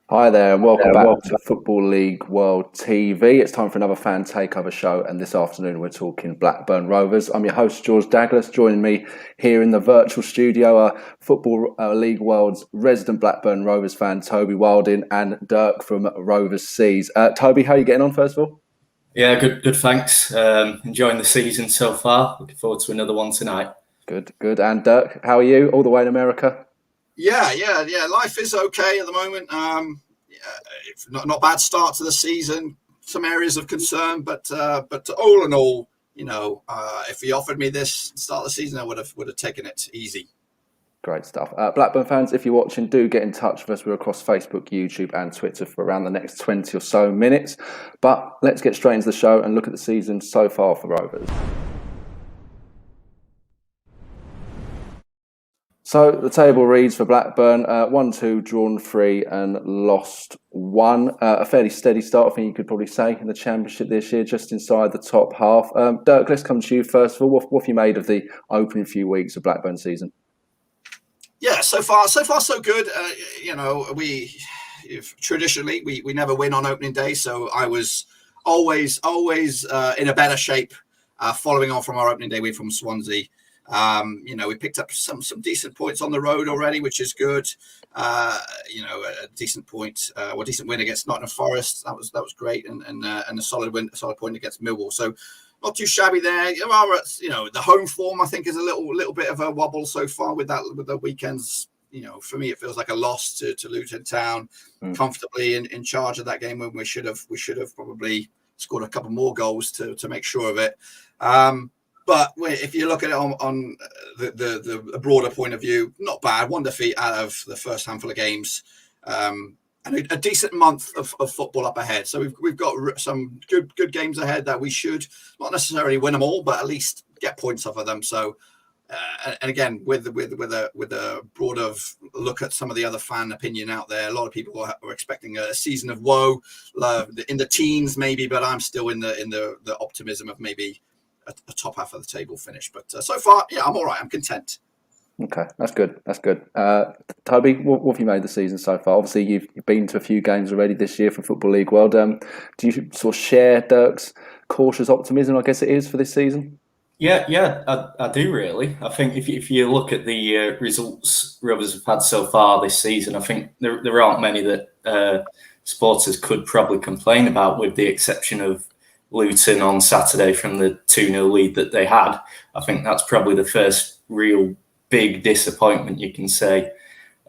Hi there, and welcome back to Football League World TV. It's time for another fan takeover show, and this afternoon we're talking Blackburn Rovers. I'm your host, George Dagless. Joining me here in the virtual studio are Football League World's resident Blackburn Rovers fan, Toby Wilding and Dirk from Roverseas. Toby, how are you getting on, first of all? Yeah, good. Thanks. Enjoying the season so far. Looking forward to another one tonight. Good. And Dirk, how are you? All the way in America? Yeah. Life is okay at the moment. Not bad start to the season. Some areas of concern, but all in all, if he offered me this start of the season, I would have taken it easy. Great stuff. Blackburn fans, if you're watching, do get in touch with us. We're across Facebook, YouTube and Twitter for around the next 20 or so minutes. But let's get straight into the show and look at the season so far for Rovers. So the table reads for Blackburn, 1-2, drawn 3 and lost 1. A fairly steady start, I think you could probably say, in the Championship this year, just inside the top half. Dirk, let's come to you first of all. What have you made of the opening few weeks of Blackburn season? Yeah, so far so good. We traditionally we never win on opening day, so I was always in a better shape following on from our opening day win from Swansea. We picked up some decent points on the road already, which is good. A decent win against Nottingham Forest. That was great, and a solid point against Millwall. So not too shabby there. The home form I think is a little bit of a wobble so far with the weekends. For me it feels like a loss to Luton Town, comfortably in charge of that game when we should have probably scored a couple more goals to make sure of it. But if you look at it on the broader point of view, not bad. One defeat out of the first handful of games, and a decent month of football up ahead. So we've got some good games ahead that we should not necessarily win them all, but at least get points off of them. So, and again, with a broader look at some of the other fan opinion out there, a lot of people are expecting a season of woe in the teens, maybe. But I'm still in the optimism of maybe a top half of the table finish. But so far, yeah, I'm all right. I'm content. Okay, that's good. Toby, what have you made of the season so far? Obviously, you've been to a few games already this year for Football League World. Do you sort of share Dirk's cautious optimism, I guess it is, for this season? Yeah, I do really. I think if you look at the results Rovers have had so far this season, I think there aren't many that supporters could probably complain about, with the exception of Luton on Saturday from the 2-0 lead that they had. I think that's probably the first real big disappointment you can say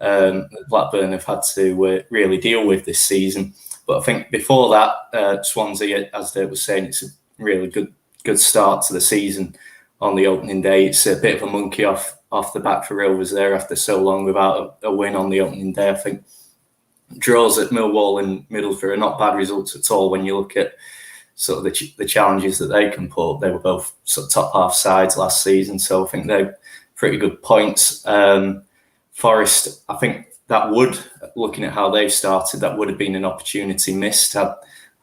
Blackburn have had to really deal with this season. But I think before that, Swansea, as Dave was saying, it's a really good start to the season on the opening day. It's a bit of a monkey off the back for Rovers there after so long without a win on the opening day. I think draws at Millwall and Middlesbrough are not bad results at all when you look at sort of the challenges that they can put. They were both sort of top half sides last season, so I think they're pretty good points. Forest, I think that would, looking at how they've started, that would have been an opportunity missed had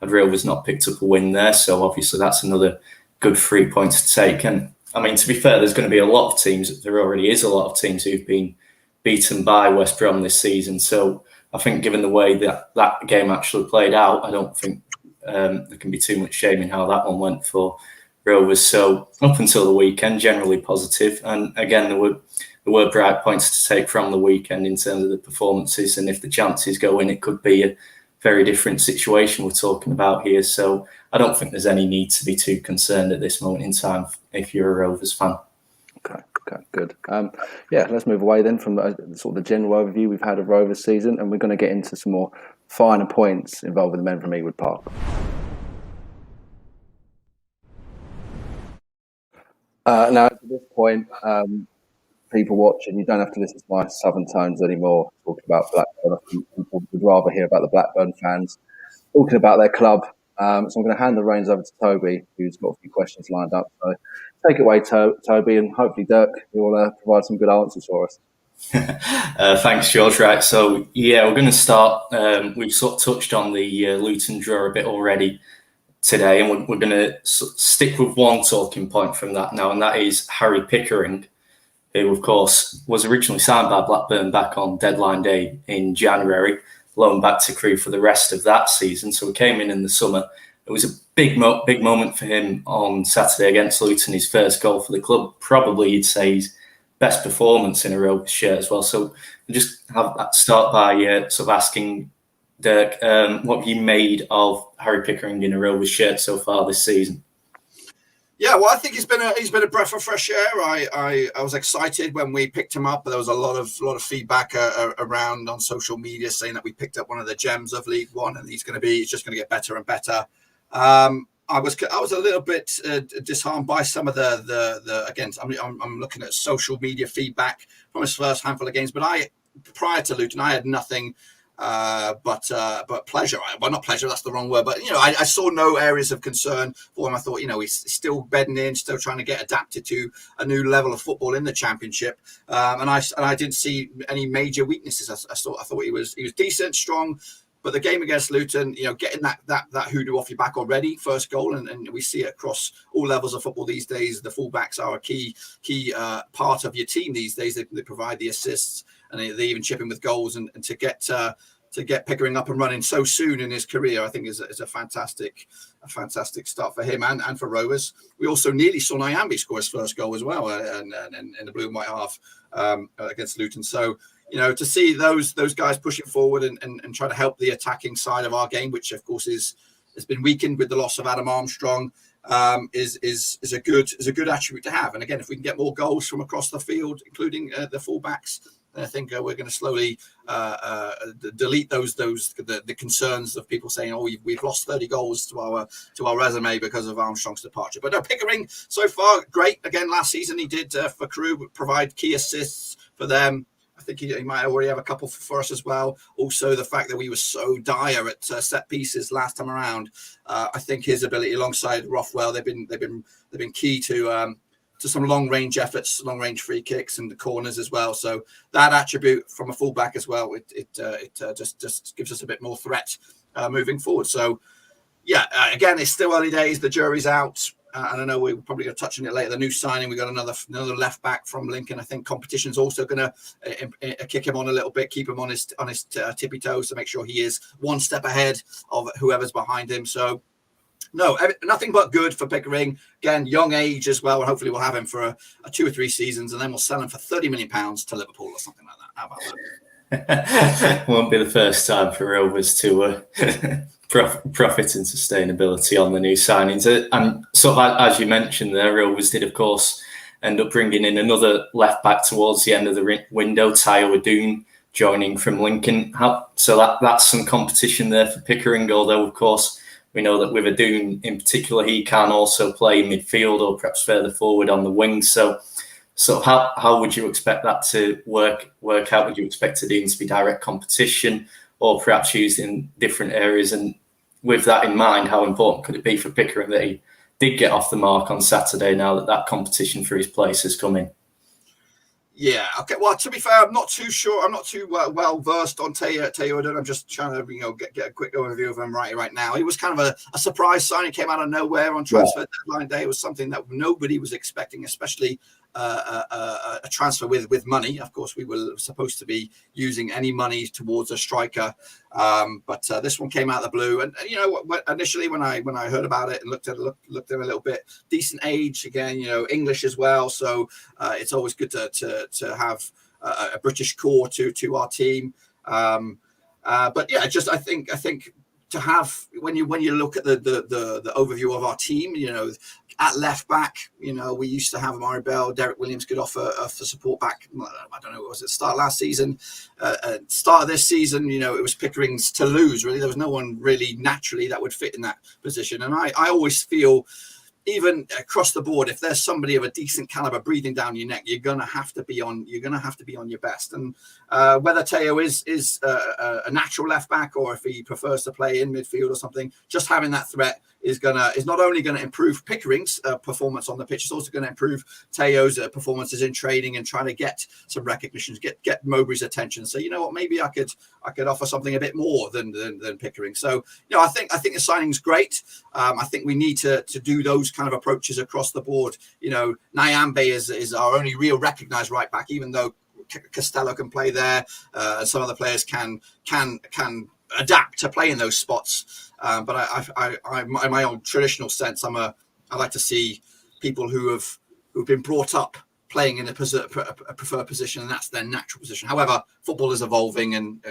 Rovers not picked up a win there. So obviously that's another good 3 points to take. And I mean, to be fair, there's going to be a lot of teams. There already is a lot of teams who've been beaten by West Brom this season. So I think given the way that game actually played out, I don't think there can be too much shame in how that one went for Rovers. So up until the weekend, generally positive. And again, there were bright points to take from the weekend in terms of the performances. And if the chances go in, it could be a very different situation we're talking about here. So I don't think there's any need to be too concerned at this moment in time if you're a Rovers fan. Okay, good. Let's move away then from sort of the general overview we've had of Rovers season, and we're going to get into some more finer points involving the men from Ewood Park. Now, at this point, people watching, you don't have to listen to my southern tones anymore talking about Blackburn. People would rather hear about the Blackburn fans talking about their club. So I'm going to hand the reins over to Toby, who's got a few questions lined up. So take it away, Toby, and hopefully Dirk, you'll provide some good answers for us. Thanks, George. Right, so yeah, we're going to start. We've sort of touched on the Luton draw a bit already today, and we're going to stick with one talking point from that now, and that is Harry Pickering, who, of course, was originally signed by Blackburn back on deadline day in January. loaned back to Crewe for the rest of that season. So he came in the summer. It was a big moment for him on Saturday against Luton, his first goal for the club. Probably you'd say his best performance in a Rovers shirt as well. So we'll just start by sort of asking Dirk, what have you made of Harry Pickering in a Rovers shirt so far this season? Yeah, well, I think he's been a breath of fresh air. I was excited when we picked him up, but there was a lot of feedback around on social media saying that we picked up one of the gems of League One, and he's just going to get better and better. I was a little bit disheartened by some of the again. I'm looking at social media feedback from his first handful of games, but prior to Luton, I had nothing but pleasure. Well, not pleasure, that's the wrong word, but I saw no areas of concern for him. I thought he's still bedding in, still trying to get adapted to a new level of football in the Championship, and I didn't see any major weaknesses. I thought he was decent, strong. But the game against Luton, getting that hoodoo off your back already, first goal, and we see it across all levels of football these days. The fullbacks are a key part of your team these days. They provide the assists, and they even chip in with goals. And to get Pickering up and running so soon in his career, I think is a fantastic start for him and for Rovers. We also nearly saw Nyambe score his first goal as well, and in the blue and white half against Luton. So, to see those guys pushing forward and try to help the attacking side of our game, which of course has been weakened with the loss of Adam Armstrong, is a good attribute to have. And again, if we can get more goals from across the field, including the fullbacks, then I think we're going to slowly delete the concerns of people saying, "Oh, we've lost 30 goals to our resume because of Armstrong's departure." But no, Pickering so far great. Again, last season he did for Crewe provide key assists for them. I think he might already have a couple for us as well. Also, the fact that we were so dire at set pieces last time around, I think his ability alongside Rothwell, they've been key to some long range efforts, long range free kicks and the corners as well. So that attribute from a fullback as well, it just gives us a bit more threat moving forward. So yeah, again, it's still early days. The jury's out. And I know we're probably going to touch on it later. The new signing, we got another left back from Lincoln. I think competition's also going to kick him on a little bit, keep him on his tippy toes to make sure he is one step ahead of whoever's behind him. So no, nothing but good for Pickering. Again, young age as well. And hopefully we'll have him for a 2 or 3 seasons, and then we'll sell him for £30 million to Liverpool or something like that. How about that? Won't be the first time for Rovers to profit and sustainability on the new signings. And sort of as you mentioned there, Rovers did, of course, end up bringing in another left back towards the end of the window, Takeover, joining from Lincoln. So that's some competition there for Pickering, although, of course, we know that with Adoon in particular, he can also play midfield or perhaps further forward on the wing. So how would you expect that to work out? Would you expect Adoon to be direct competition or perhaps used in different areas? And with that in mind, how important could it be for Pickering that he did get off the mark on Saturday now that competition for his place has come in? Yeah. Okay. Well, to be fair, I'm not too sure. I'm not too well versed on Takeover. I'm just trying to, get a quick overview of him right now. He was kind of a surprise signing. Came out of nowhere on transfer deadline day. It was something that nobody was expecting, especially a transfer with money. Of course, we were supposed to be using any money towards a striker, but this one came out of the blue. And initially when I heard about it and looked at it a little bit, decent age again, English as well. So it's always good to have a British core to our team. But yeah, I think to have when you look at the overview of our team, at left back, we used to have Amari Bell, Derek Williams could offer for support back. I don't know, was it start last season? Start of this season, it was Pickering's to lose. Really, there was no one really naturally that would fit in that position. And I always feel, even across the board, if there's somebody of a decent caliber breathing down your neck, you're gonna have to be on your best. And whether Teo is a natural left back or if he prefers to play in midfield or something, just having that threat is not only going to improve Pickering's performance on the pitch, it's also going to improve Teo's performances in training and trying to get some recognitions, get Mowbray's attention. So maybe I could offer something a bit more than Pickering. So I think the signing's great. I think we need to do those kind of approaches across the board. Nyambe is our only real recognised right back, even though Costello can play there. Some other players can adapt to play in those spots. But I in my own traditional sense, I like to see people who've been brought up playing in a preferred position, and that's their natural position. However, football is evolving, and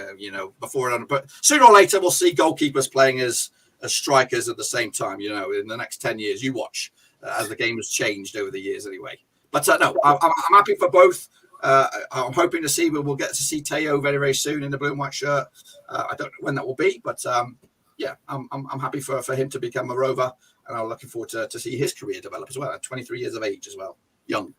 but sooner or later we'll see goalkeepers playing as strikers at the same time. In the next 10 years, you watch as the game has changed over the years, anyway. But no, I'm happy for both. I'm hoping to see we'll get to see Teo very, very soon in the blue and white shirt. I don't know when that will be, but yeah, I'm happy for him to become a Rover, and I'm looking forward to see his career develop as well. At 23 years of age as well, young.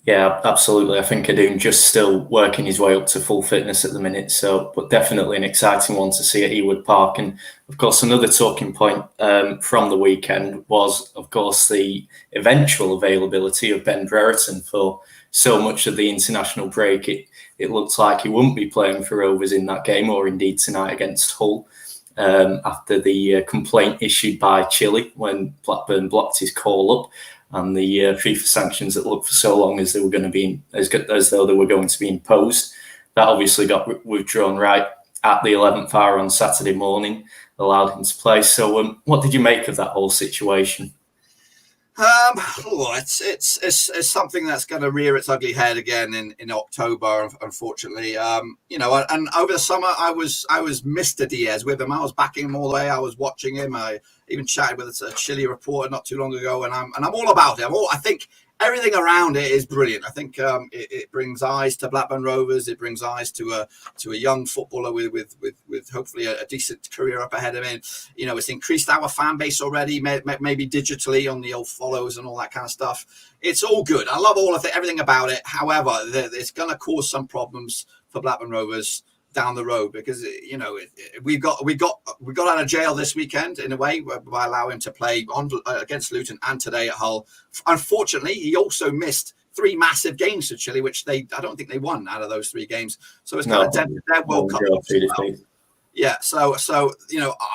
Yeah, absolutely. I think Adoum just still working his way up to full fitness at the minute. But definitely an exciting one to see at Ewood Park. And of course, another talking point from the weekend was, of course, the eventual availability of Ben Brereton for so much of the international break. It looks like he wouldn't be playing for Rovers in that game, or indeed tonight against Hull, after the complaint issued by Chile when Blackburn blocked his call up. And the FIFA sanctions that looked for so long as they were going to be as though they were going to be imposed, that obviously got withdrawn right at the 11th hour on Saturday morning, allowed him to play. So, what did you make of that whole situation? It's something that's going to rear its ugly head again in October, unfortunately. And over the summer I was Mr. Diaz with him. I was backing him all the way. I was watching him. I even chatted with a Chile reporter not too long ago, and I'm all about it. I think everything around it is brilliant. I think it brings eyes to Blackburn Rovers. It brings eyes to a young footballer with hopefully a decent career up ahead of him. It's increased our fan base already, maybe digitally on the old follows and all that kind of stuff. It's all good. I love all of it, everything about it. However, it's going to cause some problems for Blackburn Rovers down the road, because we got out of jail this weekend in a way by allowing him to play against Luton and today at Hull. Unfortunately, he also missed 3 massive games for Chile, which I don't think they won out of those 3 games. So it's kind of dented their World Cup. Yeah, so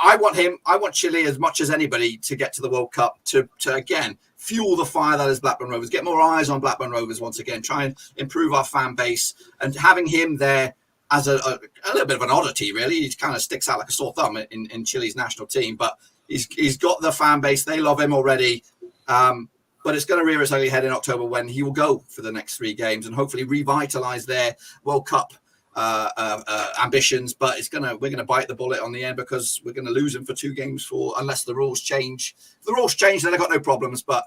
I want Chile as much as anybody to get to the World Cup to again fuel the fire that is Blackburn Rovers, get more eyes on Blackburn Rovers once again, try and improve our fan base, and having him there as a little bit of an oddity, really. He kind of sticks out like a sore thumb in Chile's national team, but he's got the fan base. They love him already. But it's going to rear its ugly head in October when he will go for the next 3 games and hopefully revitalise their World Cup ambitions. But we're going to bite the bullet on the end, because we're going to lose him for 2 games unless the rules change. If the rules change, then I've got no problems. But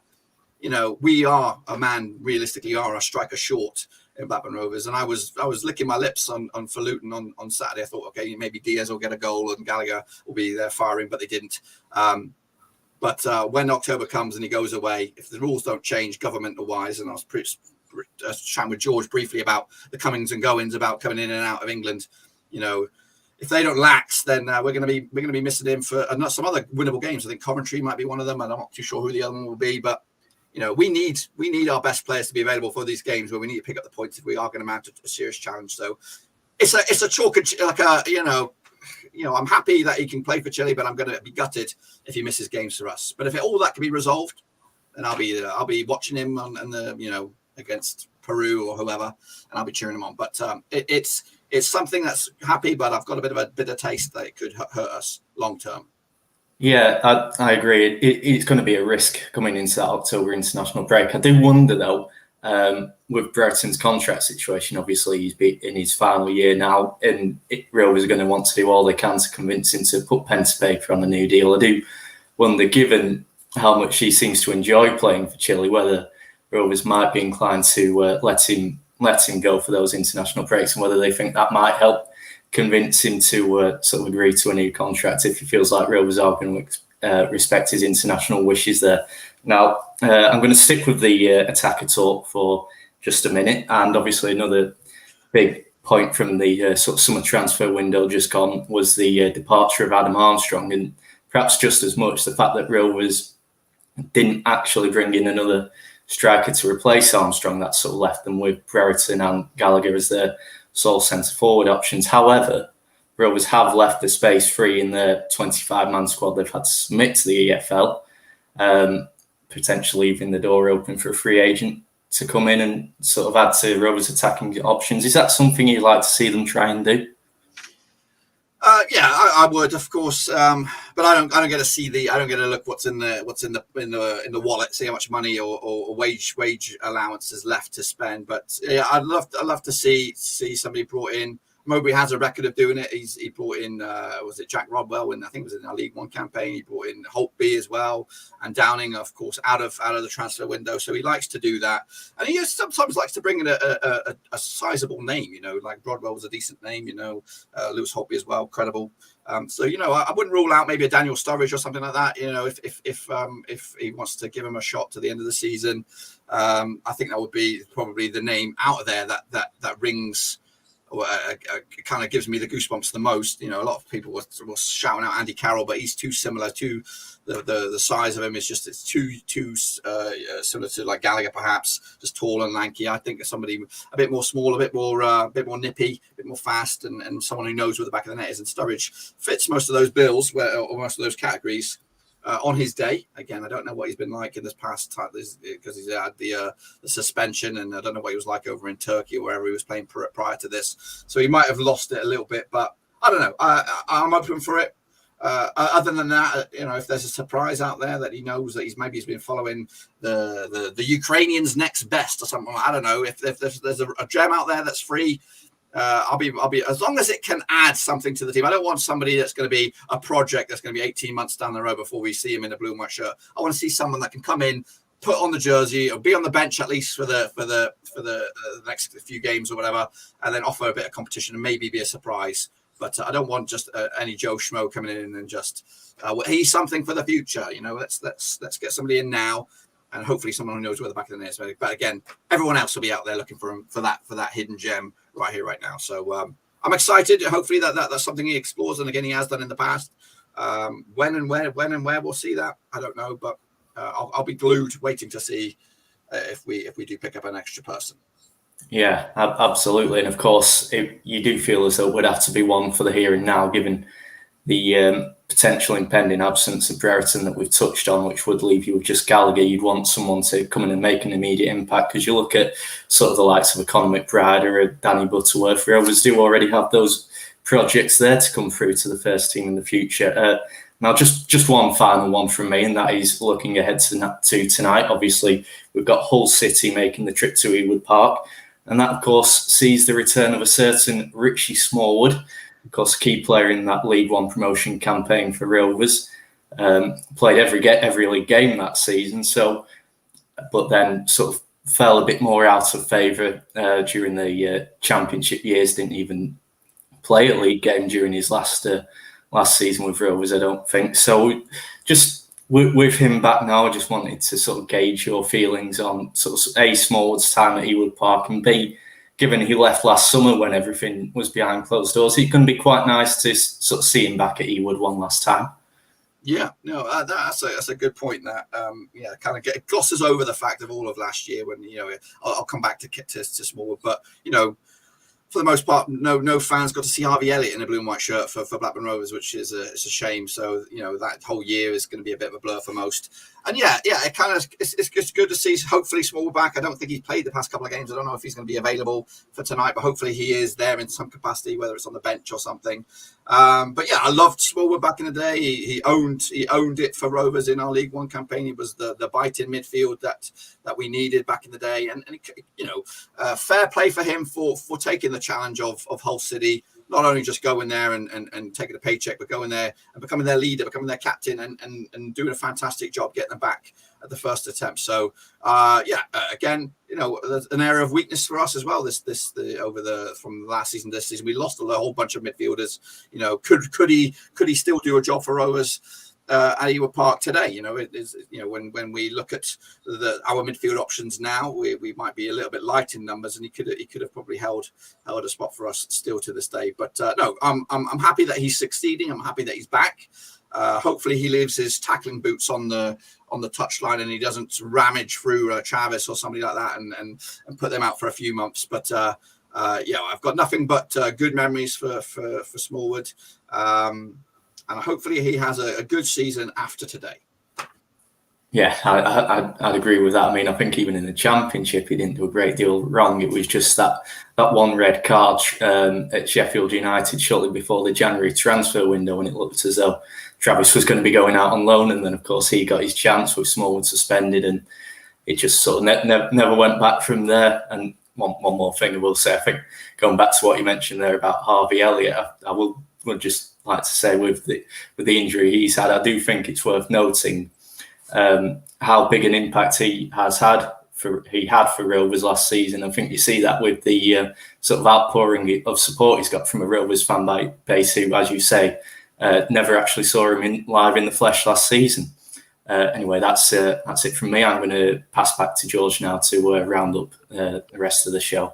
we are realistically a striker short in Blackburn Rovers, and I was licking my lips for Luton on Saturday. I thought, okay, maybe Diaz will get a goal and Gallagher will be there firing, but they didn't. But when October comes and he goes away, if the rules don't change governmental wise, and I was chatting with George briefly about the comings and goings about coming in and out of England, if they don't lax, then we're going to be missing him for some other winnable games. I think Coventry might be one of them, and I'm not too sure who the other one will be, but we need our best players to be available for these games where we need to pick up the points if we are going to mount a serious challenge. So it's a chalk, I'm happy that he can play for Chile, but I'm going to be gutted if he misses games for us. But if all that can be resolved, then I'll be watching him against Peru or whoever, and I'll be cheering him on. But it's something that's happy, but I've got a bit of a bitter taste that it could hurt us long term. Yeah, I agree. It's going to be a risk coming into that October international break. I do wonder, though, with Brereton's contract situation, obviously he's in his final year now, and Rovers are going to want to do all they can to convince him to put pen to paper on the new deal. I do wonder, given how much he seems to enjoy playing for Chile, whether Rovers might be inclined to let him go for those international breaks, and whether they think that might help convince him to sort of agree to a new contract if he feels like Rovers are going to respect his international wishes there. Now, I'm going to stick with the attacker talk for just a minute, and obviously another big point from the sort of summer transfer window just gone was the departure of Adam Armstrong, and perhaps just as much the fact that Rovers didn't actually bring in another striker to replace Armstrong. That sort of left them with Brereton and Gallagher as their sole centre-forward options. However, Rovers have left the space free in the 25-man squad they've had to submit to the EFL, potentially leaving the door open for a free agent to come in and sort of add to Rovers' attacking options. Is that something you'd like to see them try and do? Yeah, I would, of course, but I don't get to see I don't get to look what's in the wallet, see how much money or wage allowance is left to spend. But yeah, I'd love to see somebody brought in. Mowbray has a record of doing it. He brought in was it Jack Rodwell when I think it was in our League One campaign. He brought in Holtby as well, and Downing, of course, out of the transfer window. So he likes to do that, and he sometimes likes to bring in a sizable name. Like Rodwell was a decent name. Lewis Holtby as well, credible. So I wouldn't rule out maybe a Daniel Sturridge or something like that. If he wants to give him a shot to the end of the season, I think that would be probably the name out of there that rings. Kind of gives me the goosebumps the most. A lot of people were shouting out Andy Carroll, but he's too similar to the size of him. It's too similar to like Gallagher, perhaps, just tall and lanky. I think somebody a bit more small, a bit more nippy, a bit more fast, and someone who knows where the back of the net is. And Sturridge fits most of those bills, or most of those categories. On his day, again, I don't know what he's been like in this past time because he's had the suspension, and I don't know what he was like over in Turkey or wherever he was playing prior to this. So he might have lost it a little bit, but I don't know. I'm open for it. Other than that, if there's a surprise out there that he knows that he's been following the Ukrainians next best or something. I don't know if there's a gem out there that's free. I'll be as long as it can add something to the team. I don't want somebody that's going to be a project that's going to be 18 months down the road before we see him in a blue and white shirt. I want to see someone that can come in, put on the jersey, or be on the bench at least for the next few games or whatever, and then offer a bit of competition and maybe be a surprise. But I don't want just any Joe Schmo coming in and just he's something for the future. Let's get somebody in now. And hopefully someone who knows where the back of the net is. But again, everyone else will be out there looking for that hidden gem right here, right now. So I'm excited. Hopefully that's something he explores, and again he has done in the past. When and where we'll see that, I don't know. But I'll be glued, waiting to see if we do pick up an extra person. Yeah, absolutely. And of course, you do feel as though it would have to be one for the here and now, given the potential impending absence of Brereton that we've touched on, which would leave you with just Gallagher. You'd want someone to come in and make an immediate impact, because you look at sort of the likes of a Conor McBride or a Danny Butterworth. Rovers do already have those projects there to come through to the first team in the future. Now, just one final one from me, and that is looking ahead to tonight. Obviously, we've got Hull City making the trip to Ewood Park, and that, of course, sees the return of a certain Richie Smallwood, of course, a key player in that League One promotion campaign for Rovers. Played every league game that season, but then sort of fell a bit more out of favour during the championship years. Didn't even play a league game during his last season with Rovers, I don't think. So just with him back now, I just wanted to sort of gauge your feelings on sort of A, Smallwood's time at Ewood Park, and B, given he left last summer when everything was behind closed doors, it's going to be quite nice to sort of see him back at Ewood one last time. Yeah, no, that's a good point. That kind of glosses over the fact of all of last year when I'll come back to Smallwood, but for the most part, no fans got to see Harvey Elliott in a blue and white shirt for Blackburn Rovers, which is it's a shame. So that whole year is going to be a bit of a blur for most. And it kind of it's good to see. Hopefully Smallwood back. I don't think he's played the past couple of games. I don't know if he's going to be available for tonight, but hopefully he is there in some capacity, whether it's on the bench or something. But yeah, I loved Smallwood back in the day. He owned it for Rovers in our League One campaign. He was the bite-in midfield that we needed back in the day, and fair play for him for taking the challenge of Hull City. Not only just going there and taking a paycheck, but going there and becoming their leader, becoming their captain, and doing a fantastic job getting them back at the first attempt. So again, there's an area of weakness for us as well. From last season this season, we lost a whole bunch of midfielders. Could he still do a job for Rovers at Ewood Park today? When we look at our midfield options now, we might be a little bit light in numbers, and he could have probably held a spot for us still to this day. But no, I'm happy that he's succeeding. I'm happy that he's back. Hopefully he leaves his tackling boots on the touchline and he doesn't ramage through Travis or somebody like that and put them out for a few months. But I've got nothing but good memories for Smallwood. And hopefully he has a good season after today. Yeah, I'd agree with that. I mean, I think even in the Championship, he didn't do a great deal wrong. It was just that one red card at Sheffield United shortly before the January transfer window, when it looked as though Travis was going to be going out on loan, and then of course he got his chance with Smallwood suspended, and it just sort of never went back from there. And one more thing I will say, I think going back to what you mentioned there about Harvey Elliott, I would just like to say with the injury he's had, I do think it's worth noting how big an impact he had for Rovers last season. I think you see that with the sort of outpouring of support he's got from a Rovers fan base who, as you say, never actually saw him live in the flesh last season. Anyway, that's it from me. I'm going to pass back to George now to round up the rest of the show.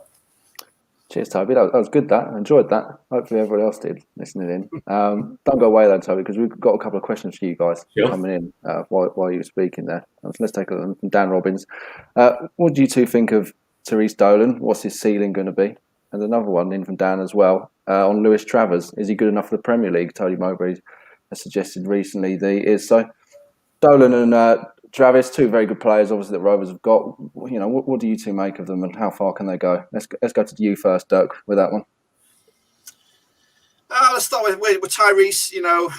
Cheers, Toby. That was good. I enjoyed that. Hopefully everybody else did listening in. Don't go away though, Toby, because we've got a couple of questions for you guys coming in while you were speaking there. Let's take a look from Dan Robbins. What do you two think of Therese Dolan? What's his ceiling going to be? And another one in from Dan as well on Lewis Travers. Is he good enough for the Premier League? Tony Mowbray has suggested recently that he is. So Dolan and Travis, two very good players, obviously, that Rovers have got. You know, what do you two make of them, and how far can they go? Let's go to you first, Dirk, with that one. Let's start with Tyrese. You know,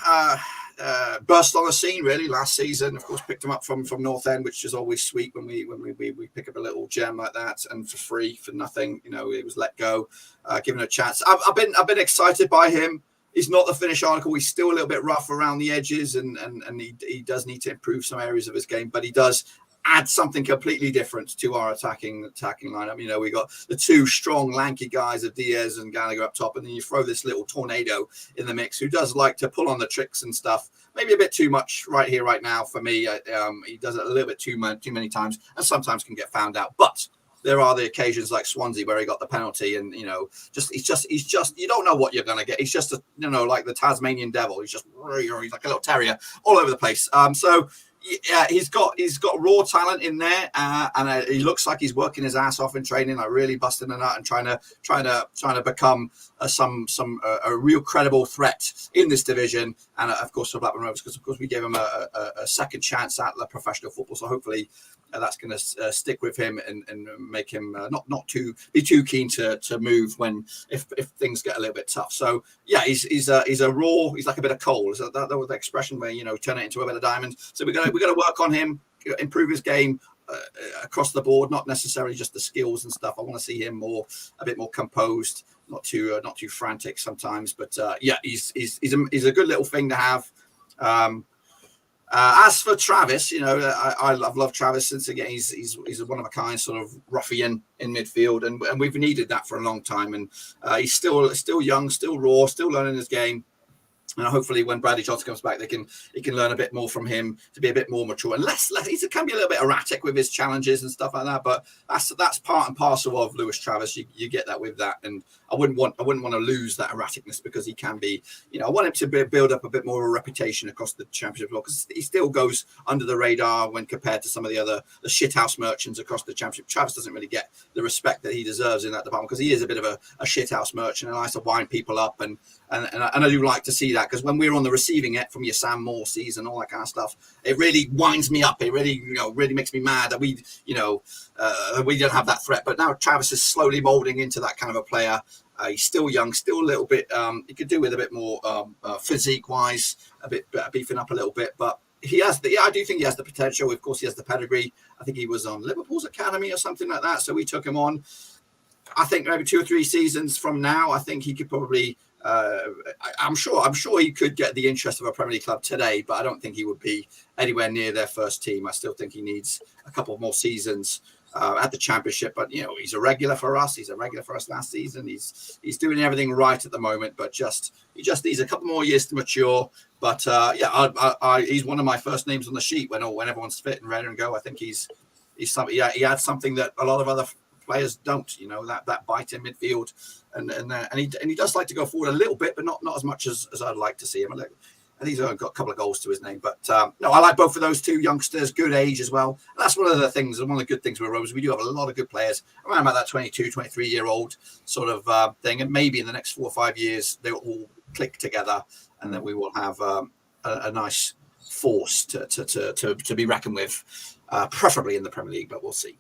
burst on the scene really last season. Of course, picked him up from North End, which is always sweet when we pick up a little gem like that, and for free, for nothing. You know, it was let go, given a chance. I've been excited by him. He's not the finished article. He's still a little bit rough around the edges, and he does need to improve some areas of his game. But he does add something completely different to our attacking lineup. You know, we got the two strong, lanky guys of Diaz and Gallagher up top, and then you throw this little tornado in the mix who does like to pull on the tricks and stuff. Maybe a bit too much right here, right now for me. He does it a little bit too many times, and sometimes can get found out. But there are the occasions like Swansea where he got the penalty, and you know, he's just you don't know what you're gonna get. He's just like the Tasmanian devil. He's like a little terrier all over the place. So yeah, he's got raw talent in there, and he looks like he's working his ass off in training, like really busting the nut and trying to become a real credible threat in this division, and of course for Blackburn Rovers, because of course we gave him a second chance at the professional football. So hopefully that's going to stick with him and make him not too keen to move if things get a little bit tough. So yeah, he's like a bit of coal. So that was the expression where turn it into a bit of diamond. So we're going to work on him, improve his game across the board, not necessarily just the skills and stuff. I want to see him a bit more composed, not too frantic sometimes. But yeah, he's a good little thing to have. As for Travis, I've loved Travis since again he's a one of a kind sort of ruffian in midfield, and we've needed that for a long time. And he's still young, still raw, still learning his game. And hopefully, when Bradley Johnson comes back, he can learn a bit more from him to be a bit more mature and less. He can be a little bit erratic with his challenges and stuff like that. But that's part and parcel of Lewis Travis. You get that with that, and I wouldn't want to lose that erraticness, because he can be. I want him to build up a bit more of a reputation across the championship, because he still goes under the radar when compared to some of the shithouse merchants across the championship. Travis doesn't really get the respect that he deserves in that department, because he is a bit of a shithouse merchant and likes to wind people up, and I do like to see that, because when we're on the receiving end from your Sam Moore season, all that kind of stuff, it really winds me up. It really, really makes me mad that we don't have that threat. But now Travis is slowly molding into that kind of a player. He's still young, still a little bit. He could do with a bit more physique-wise, a bit beefing up a little bit. But I do think he has the potential. Of course, he has the pedigree. I think he was on Liverpool's academy or something like that, so we took him on. I think maybe 2 or 3 seasons from now, I think he could probably. I'm sure he could get the interest of a Premier League club today, but I don't think he would be anywhere near their first team. I still think he needs a couple more seasons at the Championship. But he's a regular for us. He's a regular for us last season. He's doing everything right at the moment, but he just needs a couple more years to mature. But he's one of my first names on the sheet when everyone's fit and ready to go. I think he's something. Yeah, he adds something that a lot of other players don't. That bite in midfield. And he does like to go forward a little bit, but not as much as I'd like to see him. I think he's got a couple of goals to his name. But no, I like both of those two youngsters, good age as well. And that's one of the good things with Rovers. We do have a lot of good players around about that 22, 23-year-old sort of thing. And maybe in the next 4 or 5 years, they'll all click together, and then we will have a nice force to be reckoned with, preferably in the Premier League, but we'll see.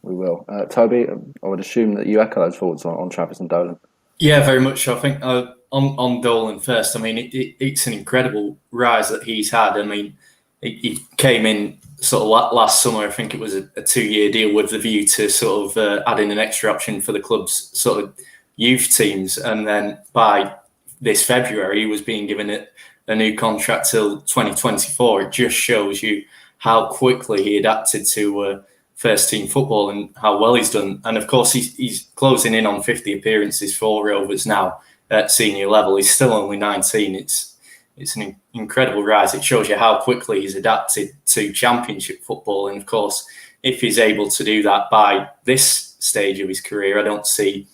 We will. Toby, I would assume that you echo those thoughts on Travis and Dolan. Yeah, very much so. I think on Dolan first, I mean, it's an incredible rise that he's had. I mean, he came in sort of last summer. I think it was a 2-year deal with the view to sort of adding an extra option for the club's sort of youth teams. And then by this February, he was being given a new contract till 2024. It just shows you how quickly he adapted to first team football and how well he's done. And of course, he's closing in on 50 appearances for Rovers now at senior level. He's still only 19. It's an incredible rise. It shows you how quickly he's adapted to championship football. And of course, if he's able to do that by this stage of his career, I don't see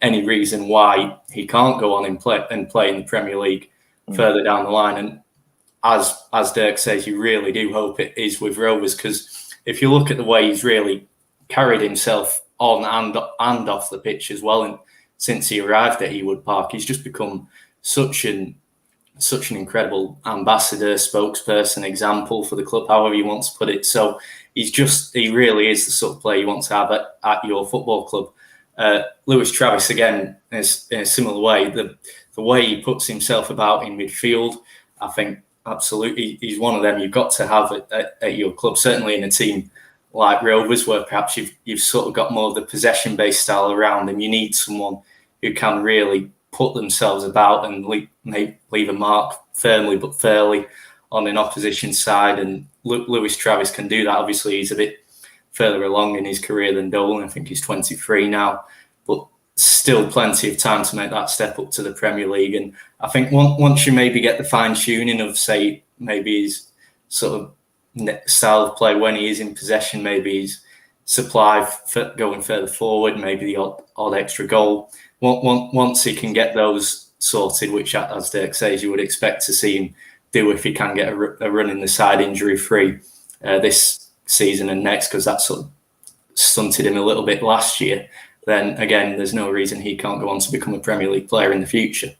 any reason why he can't go on and play in the Premier League further down the line. And as Dirk says, you really do hope it is with Rovers, because if you look at the way he's really carried himself on and off the pitch as well, and since he arrived at Ewood Park, he's just become such an incredible ambassador, spokesperson, example for the club, however you want to put it. So he really is the sort of player you want to have at your football club. Lewis Travis, again, is in a similar way. The way he puts himself about in midfield, I think absolutely he's one of them you've got to have at your club, certainly in a team like Rovers, where perhaps you've sort of got more of the possession-based style around him. You need someone who can really put themselves about and leave a mark firmly but fairly on an opposition side. And Lewis Travis can do that. Obviously, he's a bit further along in his career than Dolan. I think he's 23 now, but still plenty of time to make that step up to the Premier League. And I think once you maybe get the fine-tuning of, say, maybe his sort of style of play when he is in possession, maybe his supply going further forward, maybe the odd extra goal. Once he can get those sorted, which, as Dirk says, you would expect to see him do if he can get a run in the side injury-free this season and next, because that sort of stunted him a little bit last year, then again, there's no reason he can't go on to become a Premier League player in the future.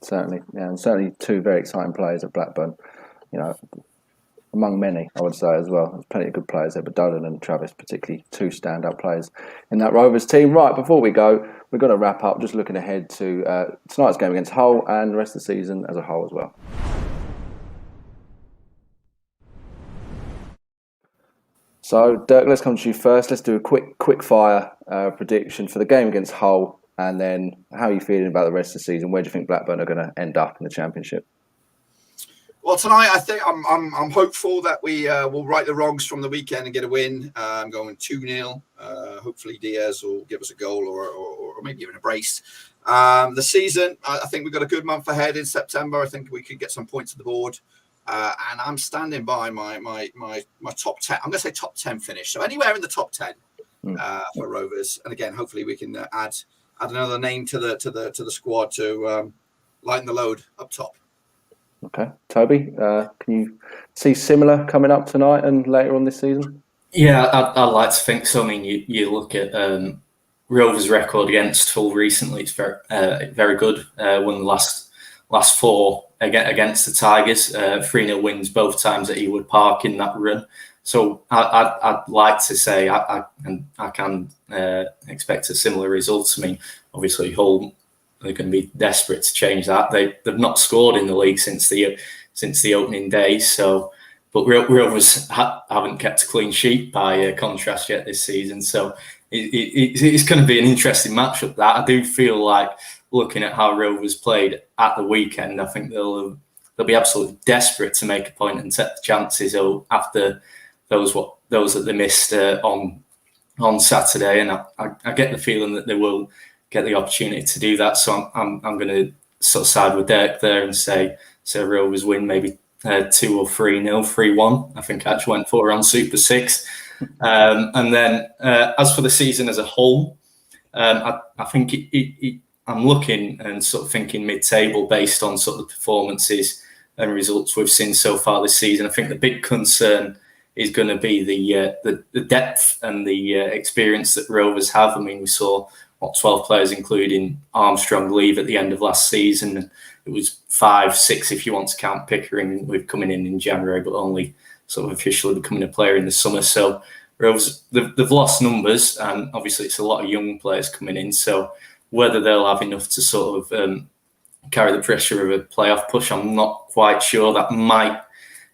Certainly, yeah, and certainly two very exciting players at Blackburn. You know, among many, I would say as well. There's plenty of good players there, but Dolan and Travis, particularly two standout players in that Rovers team. Right, before we go, we've got to wrap up. Just looking ahead to tonight's game against Hull and the rest of the season as a whole as well. So, Dirk, let's come to you first. Let's do a quick fire prediction for the game against Hull, and then how are you feeling about the rest of the season? Where do you think Blackburn are going to end up in the Championship? Well, tonight I think I'm hopeful that we will right the wrongs from the weekend and get a win. I'm going 2-0. Hopefully Diaz will give us a goal or maybe even a brace. The season, I think we've got a good month ahead in September. I think we could get some points on the board. And I'm standing by my top 10. I'm going to say top 10 finish. So anywhere in the top 10 for Rovers. And again, hopefully we can add another name to the squad to lighten the load up top. Okay, Toby, can you see similar coming up tonight and later on this season? Yeah, I'd like to think so. I mean, you look at Rovers' record against Hull recently; it's very good. Won the last four against the Tigers, 3-0 wins both times at Ewood Park in that run. So I'd like to say I can expect a similar result. I mean, obviously Hull, they're going to be desperate to change that. They've not scored in the league since the opening day. So, but Rovers haven't kept a clean sheet by contrast yet this season. So it's going to be an interesting matchup. That I do feel like, looking at how Rovers played at the weekend, I think they'll be absolutely desperate to make a point and take the chances after those that they missed on Saturday. And I get the feeling that they will get the opportunity to do that. So I'm going to sort of side with Dirk there and say Rovers win maybe 2 or 3-0, 3-1. I think I actually went for on Super 6. And then as for the season as a whole, I think I'm looking and sort of thinking mid-table based on sort of the performances and results we've seen so far this season. I think the big concern is going to be the depth and the experience that Rovers have. I mean, we saw 12 players, including Armstrong, leave at the end of last season. It was 5, 6 if you want to count Pickering with coming in January, but only sort of officially becoming a player in the summer. So Rovers, they've lost numbers, and obviously it's a lot of young players coming in. So whether they'll have enough to sort of carry the pressure of a playoff push, I'm not quite sure. That might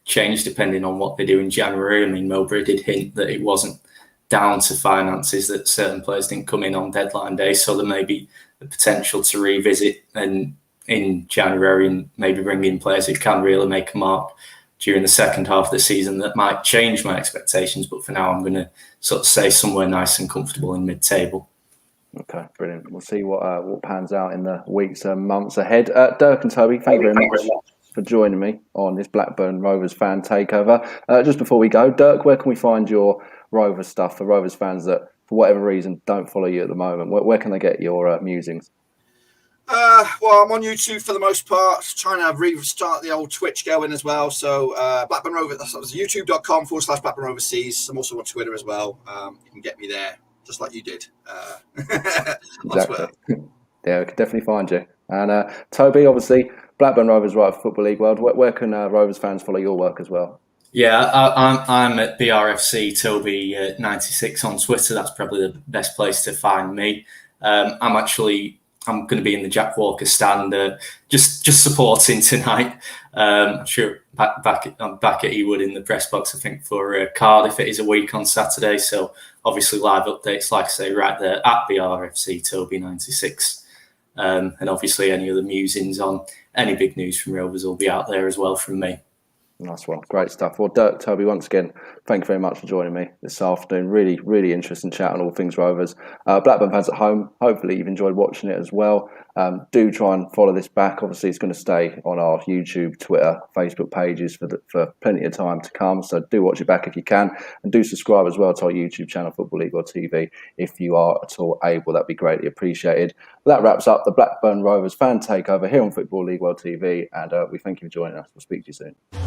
change depending on what they do in January. I mean, Mowbray did hint that it wasn't down to finances, that certain players didn't come in on deadline day, so there may be the potential to revisit and in January and maybe bring in players who can really make a mark during the second half of the season. That might change my expectations, but for now I'm going to sort of say somewhere nice and comfortable in mid-table. Okay, brilliant. We'll see what pans out in the weeks and months ahead. Dirk and Toby, thank you very much for joining me on this Blackburn Rovers fan takeover. Just before we go, Dirk, where can we find your Rovers stuff for Rovers fans that, for whatever reason, don't follow you at the moment? Where can they get your musings? Well, I'm on YouTube for the most part, trying to restart the old Twitch going as well. So Blackburn Rovers, that's youtube.com/Blackburn Roverseas. I'm also on Twitter as well. You can get me there, just like you did. Exactly. Yeah, we can definitely find you. And Toby, obviously, Blackburn Rovers right for Football League World. Where can Rovers fans follow your work as well? Yeah, I'm at BRFC Toby 96 on Twitter. That's probably the best place to find me. I'm going to be in the Jack Walker stand, just supporting tonight. I'm sure I'm back at Ewood in the press box, I think, for Cardiff. It is a week on Saturday, so obviously live updates, like I say, right there at BRFC Toby 96. And obviously any other musings on any big news from Rovers will be out there as well from me. Nice one. Great stuff. Well, Dirk, Toby, once again, thank you very much for joining me this afternoon. Really, really interesting chat on all things Rovers. Blackburn fans at home, hopefully you've enjoyed watching it as well. Do try and follow this back. Obviously, it's going to stay on our YouTube, Twitter, Facebook pages for plenty of time to come. So do watch it back if you can. And do subscribe as well to our YouTube channel, Football League World TV, if you are at all able. That'd be greatly appreciated. But that wraps up the Blackburn Rovers fan takeover here on Football League World TV. And we thank you for joining us. We'll speak to you soon.